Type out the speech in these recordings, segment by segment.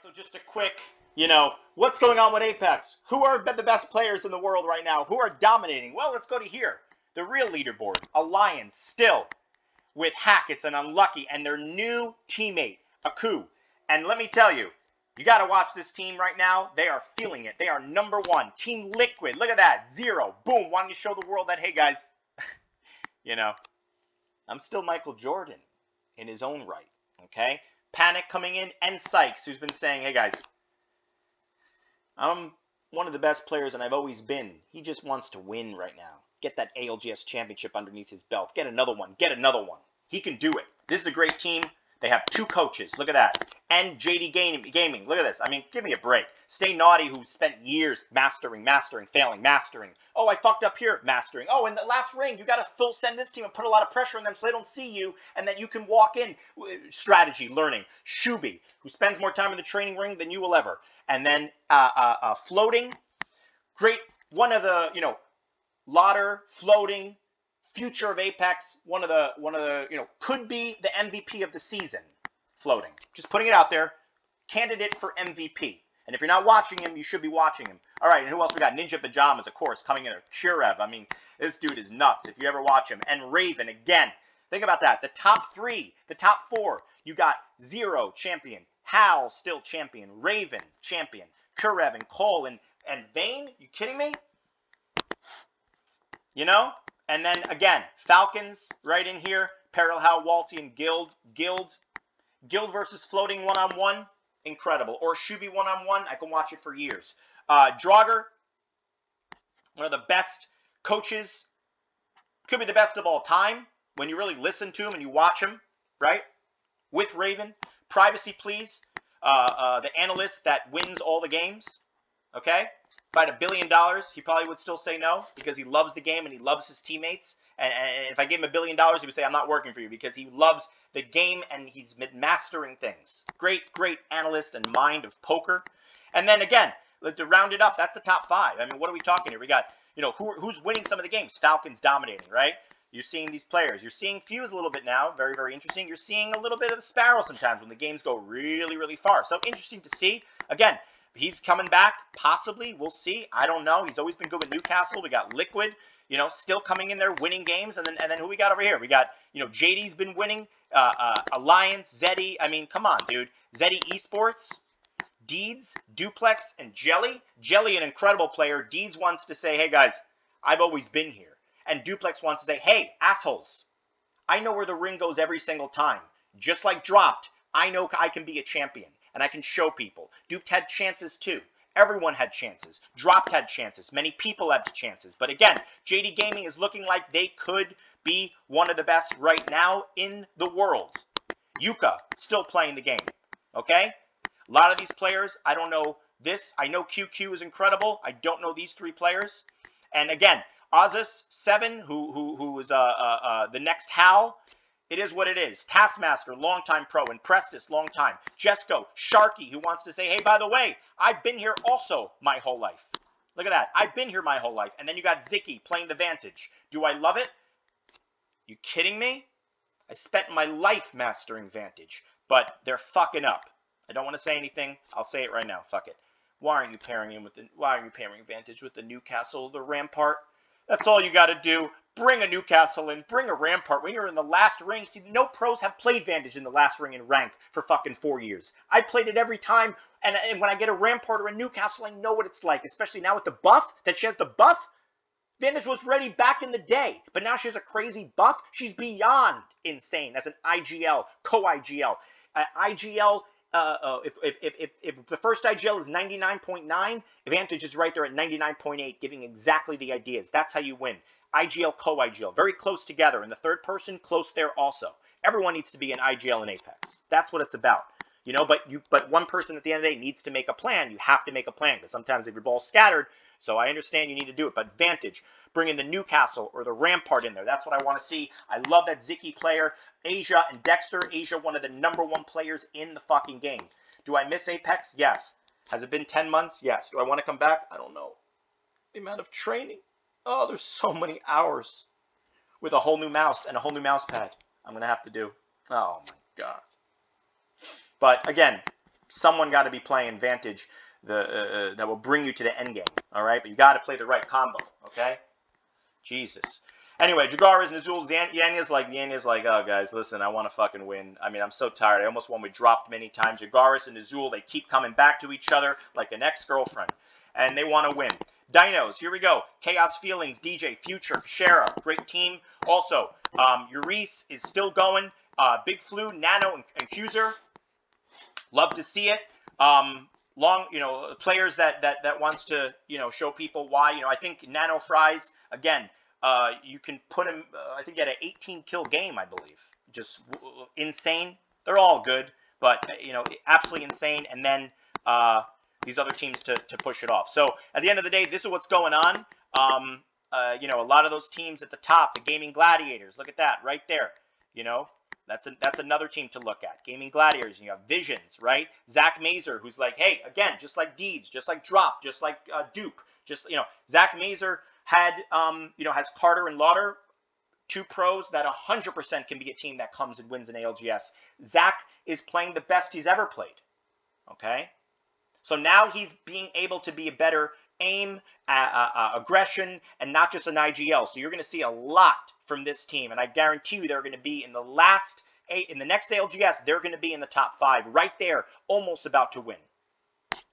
So just a quick, what's going on with Apex? Who are the best players in the world right now? Who are dominating? Well, let's go to here. The real leaderboard. Alliance still with Hackett and Unlucky and their new teammate, Aku. And let me tell you, you got to watch this team right now. They are feeling it. They are number one. Team Liquid. Look at that. 0. Boom. Wanting to show the world that, hey, guys, I'm still Michael Jordan in his own right. Okay? Panic coming in, and Sykes, who's been saying, hey, guys, I'm one of the best players, and I've always been. He just wants to win right now. Get that ALGS championship underneath his belt. Get another one. Get another one. He can do it. This is a great team. They have 2 coaches. Look at that. And JD Gaming. Look at this. I mean, give me a break. Stay Naughty, who spent years mastering, failing, mastering. Oh, I fucked up here. Mastering. Oh, in the last ring, you got to full send this team and put a lot of pressure on them so they don't see you and that you can walk in. Strategy, learning. Shuby, who spends more time in the training ring than you will ever. And then Floating. Great. One of the, Lauder, Floating, future of Apex, one of the could be the MVP of the season. Floating. Just putting it out there. Candidate for MVP. And if you're not watching him, you should be watching him. All right, and who else we got? Ninja Pajamas, of course, coming in there. Churev. I mean, this dude is nuts if you ever watch him. And Raven, again. Think about that. The top 3, the top 4. You got 0, champion. Hal, still champion. Raven, champion. Churev and Cole and Vayne. You kidding me? And then, again, Falcons right in here. Peril, Hal, Walty, and Guild. Guild versus Floating one-on-one. Incredible. Or Shuby one-on-one. I can watch it for years. Draugr, one of the best coaches. Could be the best of all time when you really listen to him and you watch him, right? With Raven. Privacy, please. The analyst that wins all the games. Okay? If I had $1 billion, he probably would still say no because he loves the game and he loves his teammates. And if I gave him $1 billion, he would say, I'm not working for you because he loves the game and he's mastering things. Great analyst and mind of poker. And then again, to round it up, that's the top 5. I mean, what are we talking here? We got, who's winning some of the games? Falcons dominating, right? You're seeing these players. You're seeing Fuse a little bit now. Very, very interesting. You're seeing a little bit of the Sparrow sometimes when the games go really, really far. So interesting to see. Again, he's coming back, possibly. We'll see. I don't know. He's always been good with Newcastle. We got Liquid, still coming in there, winning games. And then who we got over here? We got, JD's been winning. Alliance, Zeddy. I mean, come on, dude. Zeddy Esports, Deeds, Duplex, and Jelly. Jelly, an incredible player. Deeds wants to say, hey, guys, I've always been here. And Duplex wants to say, hey, assholes, I know where the ring goes every single time. Just like Dropped, I know I can be a champion. And I can show people. Duped had chances too. Everyone had chances. Dropped had chances. Many people had chances. But again, JD Gaming is looking like they could be one of the best right now in the world. Yuka, still playing the game. Okay? A lot of these players, I don't know this. I know QQ is incredible. I don't know these 3 players. And again, Azus 7, who is the next Hal. It is what it is. Taskmaster, longtime pro. And Prestis, long time. Jesco, Sharky, who wants to say, hey, by the way, I've been here also my whole life. Look at that. I've been here my whole life. And then you got Zicky playing the Vantage. Do I love it? You kidding me? I spent my life mastering Vantage. But they're fucking up. I don't want to say anything. I'll say it right now. Fuck it. Why aren't you pairing Vantage with the Newcastle, the Rampart? That's all you got to do. Bring a Newcastle in. Bring a Rampart. When you're in the last ring, see, no pros have played Vantage in the last ring in rank for fucking 4 years. I played it every time, and when I get a Rampart or a Newcastle, I know what it's like, especially now with the buff, that she has the buff. Vantage was ready back in the day, but now she has a crazy buff. She's beyond insane as an IGL, co-IGL. IGL, if the first IGL is 99.9, Vantage is right there at 99.8, giving exactly the ideas. That's how you win. IGL, co-IGL, very close together. And the third person, close there also. Everyone needs to be in IGL and Apex. That's what it's about. But one person at the end of the day needs to make a plan. You have to make a plan because sometimes if your ball's scattered, so I understand you need to do it. But Vantage, bring in the Newcastle or the Rampart in there. That's what I want to see. I love that Zicky player. Asia and Dexter. Asia, one of the #1 players in the fucking game. Do I miss Apex? Yes. Has it been 10 months? Yes. Do I want to come back? I don't know. The amount of training. Oh, there's so many hours with a whole new mouse and a whole new mouse pad I'm going to have to do. Oh, my God. But, again, someone got to be playing Vantage that will bring you to the end game. All right, but you got to play the right combo. Okay, Jesus. Anyway, Jagaris, Nazul, Yanya's like, oh, guys, listen, I want to fucking win. I mean, I'm so tired. I almost won. We dropped many times. Jagaris and Nazul, they keep coming back to each other like an ex-girlfriend, and they want to win. Dinos, here we go. Chaos Feelings, DJ, Future, Shara, great team. Also, Urice is still going. Big Flu, Nano, and Accuser. Love to see it. Players that wants to, show people why. I think Nano Fries, again, you can put him, I think he had an 18 kill game, I believe. Just insane. They're all good, but, absolutely insane. And then these other teams to push it off. So at the end of the day, this is what's going on. A lot of those teams at the top, the Gaming Gladiators, look at that right there. That's another team to look at. Gaming Gladiators, you have Visions, right? Zach Mazer, who's like, hey, again, just like Deeds, just like Drop, just like Dupe, Zach Mazer had, has Carter and Lauder, two pros that 100% can be a team that comes and wins an ALGS. Zach is playing the best he's ever played, okay? So now he's being able to be a better aim, aggression, and not just an IGL. So you're going to see a lot from this team, and I guarantee you they're going to be in the next ALGS, they're going to be in the top 5, right there, almost about to win.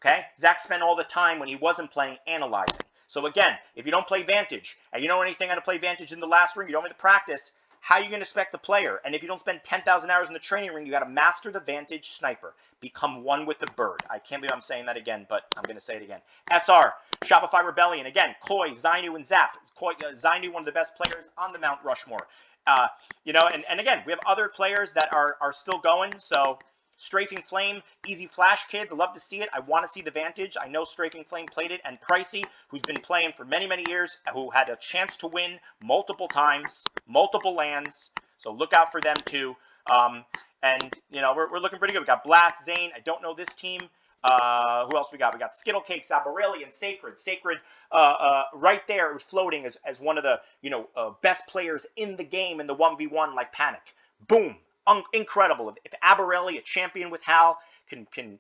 Okay? Zach spent all the time when he wasn't playing analyzing. So again, if you don't play Vantage, and you don't know anything how to play Vantage in the last ring, you don't have to practice, how are you going to expect the player? And if you don't spend 10,000 hours in the training ring, you got to master the Vantage sniper. Become one with the bird. I can't believe I'm saying that again, but I'm going to say it again. SR, Shopify Rebellion, again, Koi, Zainu, and Zap. Zainu, one of the best players on the Mount Rushmore. And again, we have other players that are still going. So Strafing Flame, Easy Flash Kids, I love to see it. I want to see the Vantage. I know Strafing Flame played it. And Pricey, who's been playing for many, many years, who had a chance to win multiple times, multiple lands. So look out for them too. We're looking pretty good. We got Blast, Zane. I don't know this team. Who else we got? We got Skittle Cakes, Albarelli, and Sacred. Sacred, right there, floating as one of the best players in the game in the 1v1 like Panic. Boom, incredible. If Albarelli, a champion with Hal, can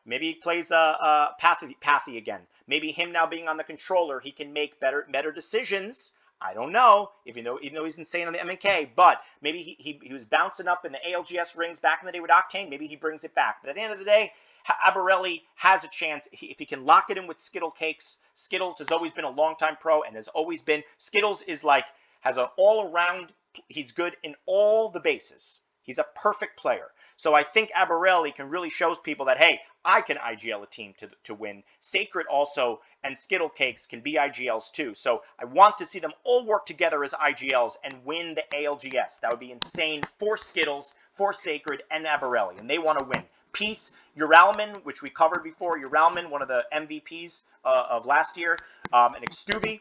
maybe he plays Pathy again. Maybe him now being on the controller, he can make better decisions. I don't know, even though he's insane on the MK, but maybe he was bouncing up in the ALGS rings back in the day with Octane. Maybe he brings it back. But at the end of the day, Albarelli has a chance if he can lock it in with Skittle Cakes. Skittles has always been a long-time pro and has always been. Skittles has an all-around. He's good in all the bases. He's a perfect player. So I think Albarelli can really show people that, hey, I can IGL a team to win. Sacred also and Skittle Cakes can be IGLs too. So I want to see them all work together as IGLs and win the ALGS. That would be insane for Skittles, for Sacred, and Albarelli. And they want to win. Peace, Uralman, which we covered before. Uralman, one of the MVPs of last year. And Extubi.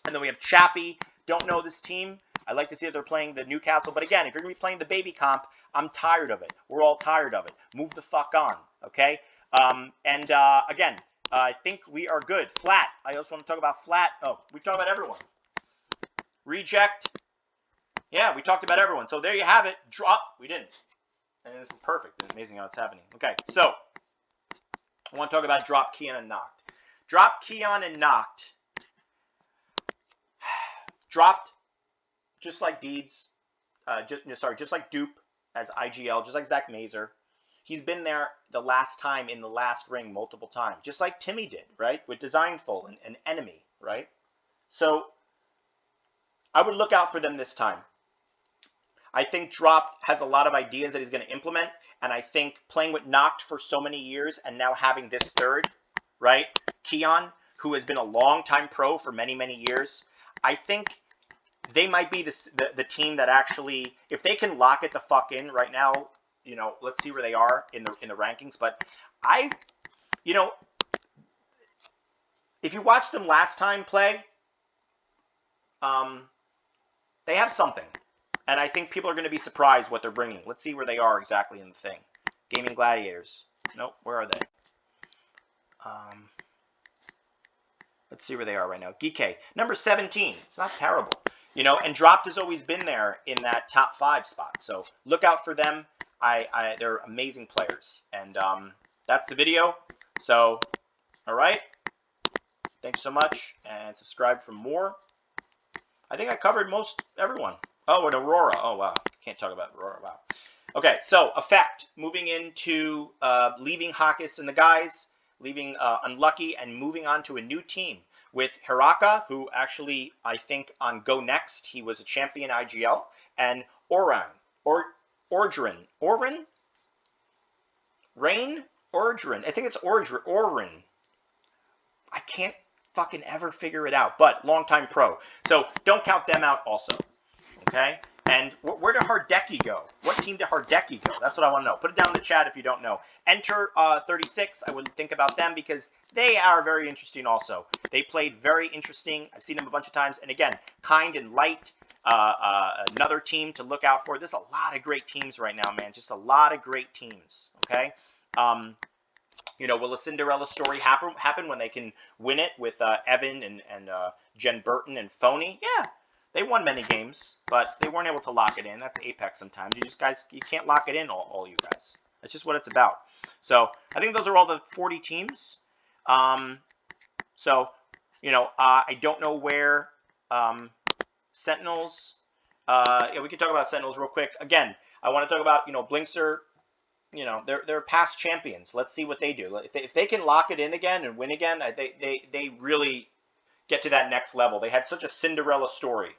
And then we have Chappie. Don't know this team. I like to see that they're playing the Newcastle. But again, if you're going to be playing the baby comp, I'm tired of it. We're all tired of it. Move the fuck on, okay? Again, I think we are good. Flat. I also want to talk about Flat. Oh, we talked about everyone. Reject. Yeah, we talked about everyone. So there you have it. Drop. We didn't. And this is perfect. It's amazing how it's happening. Okay, so I want to talk about Drop, Keon, and Noct. Drop, Keon, and Noct. Dropped just like Deeds. Just like Dupe as IGL, just like Zach Mazer. He's been there the last time in the last ring multiple times, just like Timmy did, right? With Designful and Enemy, right? So I would look out for them this time. I think Drop has a lot of ideas that he's going to implement, and I think playing with Noct for so many years and now having this third, right? Keon, who has been a long-time pro for many, many years, I think they might be the team that actually, if they can lock it the fuck in right now, let's see where they are in the rankings. But if you watched them last time play, they have something. And I think people are going to be surprised what they're bringing. Let's see where they are exactly in the thing. Gaming Gladiators. Nope, where are they? Let's see where they are right now. Geekay, number 17. It's not terrible. And Dropped has always been there in that top 5 spot. So look out for them. they're amazing players. And that's the video. So, all right. Thanks so much, and subscribe for more. I think I covered most everyone. Oh, and Aurora. Oh, wow. Can't talk about Aurora. Wow. Okay, so effect. Moving into leaving Hakus and the guys, leaving Unlucky, and moving on to a new team with Hiraka, who actually, I think, on Go Next, he was a champion IGL, and Oran. Ordrin. Rain? Ordrin. I think it's Orin. I can't fucking ever figure it out, but longtime pro. So don't count them out also, okay? And where did Hardeki go? What team did Hardeki go? That's what I want to know. Put it down in the chat if you don't know. Enter 36. I would think about them because they are very interesting also. They played very interesting. I've seen them a bunch of times. And again, Kind and Light, another team to look out for. There's a lot of great teams right now, man. Just a lot of great teams, okay? You know, will a Cinderella story happen when they can win it with Evan and Jen Burton and Phony? Yeah, they won many games, but they weren't able to lock it in. That's Apex sometimes. You can't lock it in, all you guys. That's just what it's about. So I think those are all the 40 teams. So, you know, I don't know where Sentinels. Yeah, we can talk about Sentinels real quick. Again, I want to talk about, you know, Blinkster. You know, they're past champions. Let's see what they do. If they can lock it in again and win again, they really get to that next level. They had such a Cinderella story.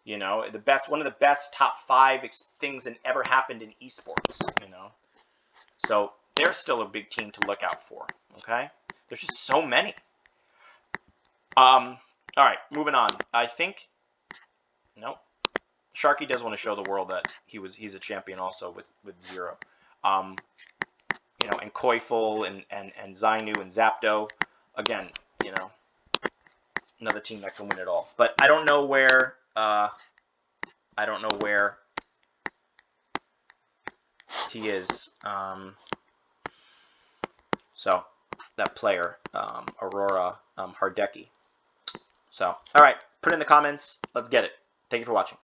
You know, one of the best top 5 things that ever happened in esports. You know, so they're still a big team to look out for. Okay, there's just so many. All right, moving on. I think nope. Sharky does want to show the world that he's a champion also with Zero. You know, and Koiful and Zainu and Zapdo, again, you know, another team that can win it all. But I don't know where he is. So that player, Aurora Hardeki. So, all right, put it in the comments. Let's get it. Thank you for watching.